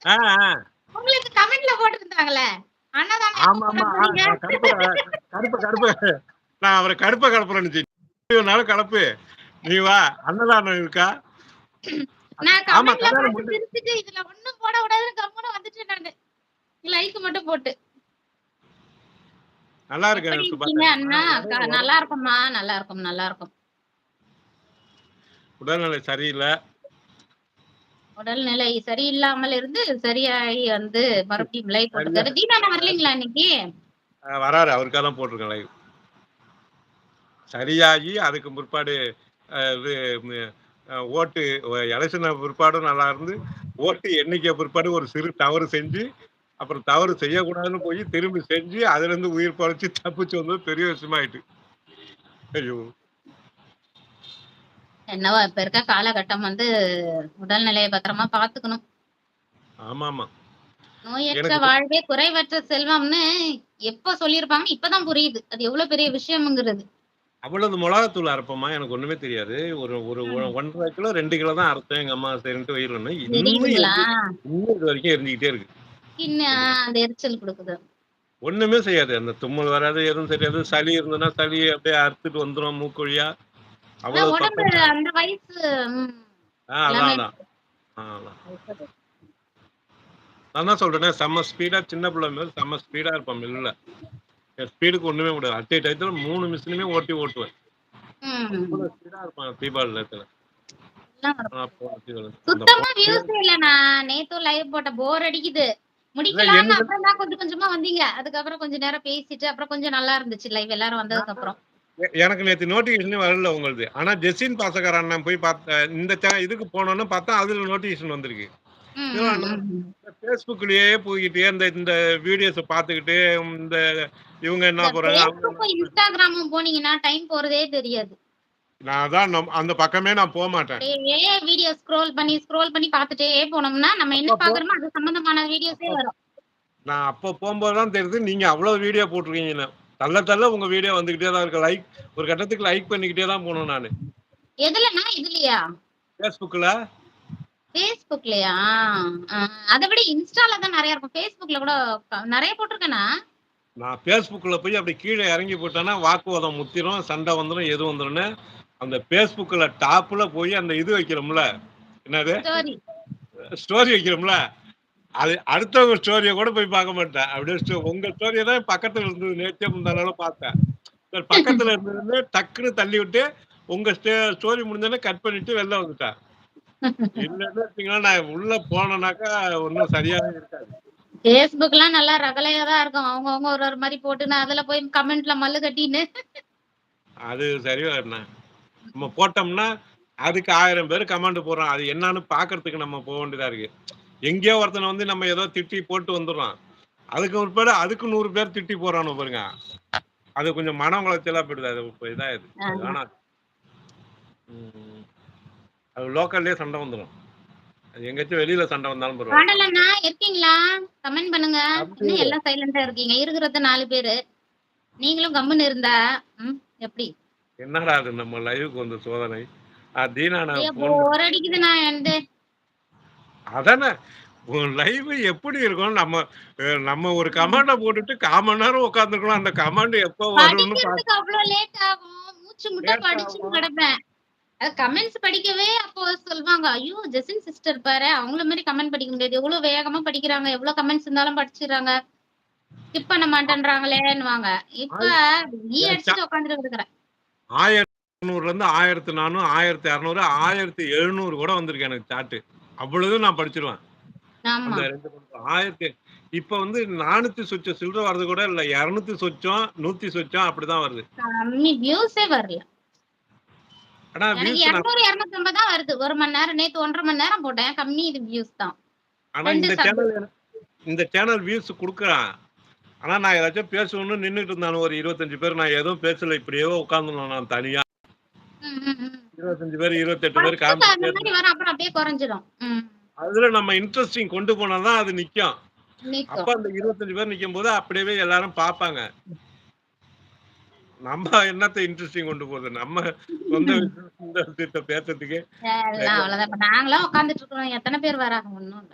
ஆ, ஆ. உங்களுக்கு கமெண்ட்ல போட்டுருந்தாங்கல்ல. அண்ணதானே எப்ப போட ஆமாமா. போறீங்க? கருப்பு கருப்பு நான் அவர கருப்ப கலப்புறேன்னு நெனச்சேன். கலப்பு. நீ வா! அன்னதானம் இருக்கா? நான் ஆமா. கமெண்ட்ல கல்யாணம் பார்த்து முடிஞ்சு சிரிச்சுட்டு இதுல ஒண்ணும் போட கூடாதுன்னு கம்முனு வந்துட்டேன் நானு. லைக் மட்டும் போட்டு. நல்லா எப்படி இருக்கேன் இருக்கீங்க சுபாக்கா. அண்ணா? உடம்பு நல்லா உடம்பு இருக்கும்மா. நல்லா இருக்கும், நல்லா இருக்கும். உடல்நிலை சரியில்ல. உடல்நிலை சரியில்லாமல் இருந்து சரியாயி வந்து மறுபடியும் லைவ் சரியா போட்டுருக்காரு. தீனா அண்ணா வரலீங்களா இன்னைக்கு? வராரு. அவருக்காக தான் போட்டிருக்கேன் லைவ். சரியாகி அதுக்கு பிற்பாடு இது ஓட்டு எலெக்ஷன் பிற்பாடும் நல்லா இருந்து, ஓட்டு எண்ணிக்கை பிற்பாடு ஒரு சிறு தவறு செஞ்சு, அப்புறம் தவறு செய்யக்கூடாதுன்னு போய் திரும்பி செஞ்சு, அதுலேருந்து உயிர் பொழைச்சு தப்பிச்சு வந்தது பெரிய விஷயமாயிட்டு. ஐயோ! என்னவோ இப்ப இருக்க காலகட்டம் வந்து உடல்நிலையை பத்திரமா பாத்துக்கணும். ஆமாமா. நோயற்ற எனக்கு வாழ்வே குறைவற்ற செல்வம்னு எப்ப சொல்லியிருப்பாங்கன்னு இப்பதான் புரியுது. அது எவ்வளவு பெரிய விஷயம்ங்கிறது. அவ்வளவு மொளகாத்தூள் அரைப்போமா? எனக்கு ஒண்ணுமே தெரியாது. ஒரு ஒரு ம். 1 1/2 கிலோ, 2 கிலோ தான் அரைச்சேன். எங்க அம்மா சரின்ட்டு வயிறுன்னு. எரியுதுங்களா? இன்னும் இது வரைக்கும் எரிஞ்சுக்கிட்டே இருக்கு. ஸ்கின் அந்த அந்த எரிச்சல் குடுக்குது. ஒண்ணுமே செய்யாது. அந்த தும்மல் வராது, எதுவும் தெரியாது. சளி இருந்ததுன்னா, சளி அப்படியே அறுத்துட்டு வந்துரும் மூக்கு வழியா. ஆனா அவ்வளவு உடம்பு பக்கம். அந்த வயசு ம் அதான், எல்லாமே அதான். அதான். நான் தான் சொல்றேனே, செம்ம ஸ்பீடா சின்ன பிள்ளை மாரி செம்ம ஸ்பீடா இருப்பேன் மில்லுல. என் ஸ்பீடுக்கு ஒண்ணுமே முடியாது. அட் எ டயத்துல 3 மிஷினுமே ஓட்டுவேன். ம். அவ்வளவு ஸ்பீடா இருப்பேன் தீபாவளி நேரத்துல. எல்லாம் வரும். போன தீபாவளி. அந்த சுத்தமா போன வியூஸே தீபாவளி இல்லண்ணா. நேத்தும் லைவ் போட்ட போர் அடிக்குது. இல்ல முடிக்கலான்னு என்னது அப்புறம் தான் கொஞ்சம் கொஞ்சமா வந்தீங்க. அதுக்கப்புறம் கொஞ்ச நேரம் பேசிட்டு, அப்புறம் கொஞ்சம் நல்லா இருந்துச்சு லைவ் எல்லாரும் வந்ததுக்கு அப்புறம். எனக்கு நேத்து நோட்டிஃபிகேஷனே வரல உங்களுது. ஆனா ஜெஸ்ஸின் பாசக்கார அண்ணன் போய் பார்த்தேன். இந்த இதுக்கு போனோனே பார்த்தா அதுல நோட்டிஃபிகேஷன் வந்திருக்கு. ம், இதோ ம், நான் ம். Facebookலயே போய்க்கிட்டே இந்த இந்த வீடியோஸ பார்த்துக்கிட்டு, இந்த இவங்க என்ன இந்த போறாங்க, அவங்க என்ன Facebookம், Instagramமும் போனீங்கன்னா டைம் போறதே தெரியாது. நான் அதான் அந்த பக்கமே நான் போமாட்டேன். அப்படியே வீடியோ ஸ்க்ரோல் பண்ணி பார்த்துட்டே போனோம்னா, நம்ம என்ன அப்ப பார்க்குறோமோ அது சம்பந்தமான வீடியோஸே அப்ப வரும். நான் அப்ப போம்போது தான் தெரியுது, நீங்க அவ்வளவு வீடியோ போட்டுருக்கீங்கன்னு. தள்ள தள்ள உங்க வீடியோ வந்துகிட்டே தான் இருக்கு. ஒரு கட்டத்துக்கு லைக் பண்ணிக்கிட்டே தான் போனேன் நானு. எதுலண்ணா? இதுலயா? Facebookல Facebookலயா? அ அத விட Instaல தான் நெறைய இருக்கும். Facebookல கூட நெறைய போட்டுருக்கேனா? நான் Facebookல போய் அப்படி கீழ இறங்கி போட்டேன்னா, வாக்குவாதம் முத்திரும், சண்டை வந்துரும், எது வந்துரும்ன்னு, அந்த Facebookல டாப்ல போய் அந்த இது வைக்கிறோம்ல, என்னது? ஸ்டோரி. ஸ்டோரி வைக்கிறோம்ல, அது அடுத்தவங்க ஸ்டோரிய கூட போய் பார்க்க மாட்டேன். அப்படியே உங்க ஸ்டோரிய தான் பக்கத்துல இருந்தது. நேத்தே முந்தா நாளோ பார்த்தேன். சரி பக்கத்துல இருந்ததுன்னு டக்குன்னு தள்ளி விட்டு, உங்க ஸ்டோரி முடிஞ்சோனே கட் பண்ணிட்டு வெளில வந்துட்டேன். இல்லன்னு வச்சுக்கங்களேன், நான் உள்ள போனேனாக்கா ஒண்ணும் சரியாவே இருக்காது. Facebookலாம் நல்லா ரகளையா தான் இருக்கும். அவங்கவங்க ஒரு ஒரு மாரி போட்டுன்னு, அதுல போய் கமெண்ட்ல மல்லு கட்டின்னு. அது சரி வரல. நம்ம போட்டோம்னா, அதுக்கு 1000 பேரு கமெண்ட் போடுறான். அது என்னான்னு பார்க்கறதுக்கு நம்ம போ வேண்டியதா இருக்கு. எங்கேயோ ஒருத்தன வந்து நம்ம ஏதோ திட்டி போட்டு வந்துர்றோம். அதுக்கு பிற்பாடு அதுக்கு 100 பேர் திட்டி போடுறானுங்க பாருங்க. அது கொஞ்சம் மன உளைச்சலா போயிடுது. அது இப்ப இதாயிடுது. அது ஆமா. வேணாம். ம். அது லோக்கல்லயே சண்டை வந்துரும். அது எங்கேயாச்சும் வெளியில சண்டை வந்தாலும் பரவால்ல. பாடலண்ணா இருக்கீங்களா? கமெண்ட் பண்ணுங்க. தம்பி என்ன எல்லாம் சைலண்டா இருக்கீங்க? இருக்கிறது 4 பேரு. நீங்களும் கம்முன்னு இருந்தா, ம் எப்படி? என்னடா இது நம்ம லைவ்க்கு வந்த சோதனை. தீனா ஐயோ! நான் ஃபோன் போர் அடிக்குதுண்ணா என்து. அதானே. உன் லைவ் எப்படி இருக்கும்? நம்ம ஒரு கமாண்ட போட்டுட்டு 1/4 மணி நேரம் உட்கார்ந்துருக்கணும். அந்த கமாண்ட் எப்போ வரும்னு படிக்கிறதுக்கு அவ்ளோ லேட் ஆகும். மூச்சு முட்ட லேட் படிச்சுன்னு ஆகும். கிடப்பேன். கமெண்ட்ஸ் படிக்கவே அப்போ சொல்வாங்க. ஐயோ! ஜெசின் சிஸ்டர் பாரேன், அவங்கள மாரி கமெண்ட் படிக்க முடியாது. எவ்ளோ வேகமா படிக்கிறாங்க. எவ்ளோ கமெண்ட்ஸ் இருந்தாலும் படிச்சுர்றாங்க. ஸ்கிப் பண்ண மாட்டேன்றாங்களேன்னுவாங்க. இப்ப ஆய் ஈ என் அடிச்சுட்டு உட்காந்துட்டு இருக்கிறேன். 1200லேருந்து 1400, 1600, 1700 கூட வந்திருக்கு எனக்கு சாட்டு. அவ்வளவும் நான் படிச்சுருவேன். அந்த ஆமா. 2 1000 இப்ப வந்து 400 சொச்ச சில்ற வரது கூட இல்ல. 200 சொச்சம், 100 சொச்சம் அப்படிதான் வருது. கம்மி வியூஸே வரல. ஆனா எனக்கு வியூஸ் 200, 250 தான் வருது. 1 மணி நேரம் நேத்து 1 1/2 மணி நேரம் போட்டேன். கம்மி இது வியூஸ் தான். ஆனா 2 சப். இந்த சேனல் வியூஸ் குடுக்குறான். ஆனா நான் ஏதாச்சும் பேசணும்னு நின்னுட்டு இருந்தானு ஒரு 25 பேர். நான் எதுவும் பேசல. இப்படியே உட்கார்ந்துருந்தேன் நான் தனியா. ம், ம், ம். 25 பேர், 28 பேர் ஃபர்ஸ்ட் அந்த காமிச்சிட்டே மாரி இருந்தாங்க. வரும். அப்புறம் அப்படியே குறைஞ்சிடும். ம். அதுல நம்ம இன்ட்ரஸ்டிங் கொண்டு போனா தான் அது நிக்கும். அப்ப நிக்கும். அந்த 25 பேர் நிக்கும்போது அப்படியே எல்லாரும் பார்ப்பாங்க. நம்ம என்னத்த இன்ட்ரஸ்டிங் கொண்டு போறது? நம்ம சொந்த விஷயத்த பேசுறதுக்கு எல்லாம் சரியா அவ்வளோதான். இப்ப நாங்கலாம் உட்காந்துட்டு இருக்கிறோம். எத்தன பேர் வராங்க? ஒண்ணும் இல்ல.